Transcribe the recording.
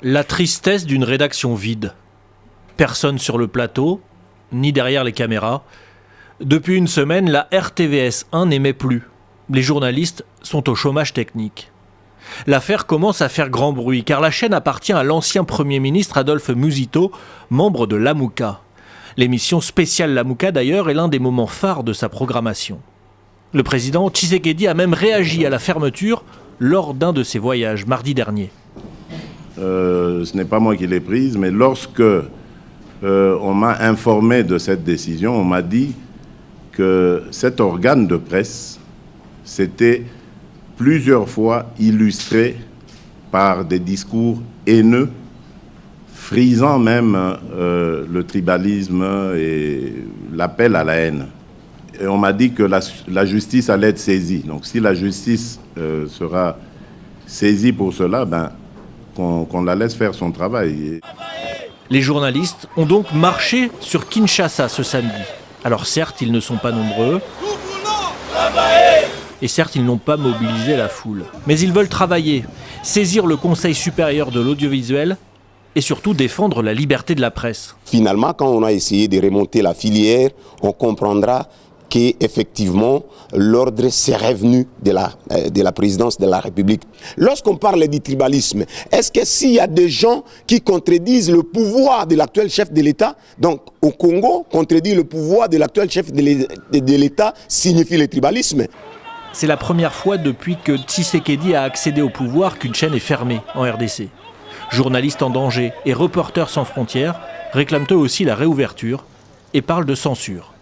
La tristesse d'une rédaction vide. Personne sur le plateau, ni derrière les caméras. Depuis une semaine, la RTVS 1 n'émet plus. Les journalistes sont au chômage technique. L'affaire commence à faire grand bruit, car la chaîne appartient à l'ancien Premier ministre Adolphe Musito, membre de l'Amouka. L'émission spéciale L'Amouka, d'ailleurs, est l'un des moments phares de sa programmation. Le président Tshisekedi a même réagi à la fermeture lors d'un de ses voyages, mardi dernier. Ce n'est pas moi qui l'ai prise, mais lorsque on m'a informé de cette décision, on m'a dit que cet organe de presse s'était plusieurs fois illustré par des discours haineux, frisant même le tribalisme et l'appel à la haine. Et on m'a dit que la justice allait être saisie. Donc si la justice sera saisie pour cela, qu'on la laisse faire son travail. Les journalistes ont donc marché sur Kinshasa ce samedi. Alors certes, ils ne sont pas nombreux. Et certes, ils n'ont pas mobilisé la foule. Mais ils veulent travailler, saisir le Conseil supérieur de l'audiovisuel et surtout défendre la liberté de la presse. Finalement, quand on a essayé de remonter la filière, on comprendra qu'effectivement, l'ordre s'est revenu de la présidence de la République. Lorsqu'on parle du tribalisme, est-ce que s'il y a des gens qui contredisent le pouvoir de l'actuel chef de l'État, donc au Congo, contredire le pouvoir de l'actuel chef de l'État signifie le tribalisme? C'est la première fois depuis que Tshisekedi a accédé au pouvoir qu'une chaîne est fermée en RDC. Journalistes en danger et Reporters sans frontières réclament eux aussi la réouverture et parlent de censure.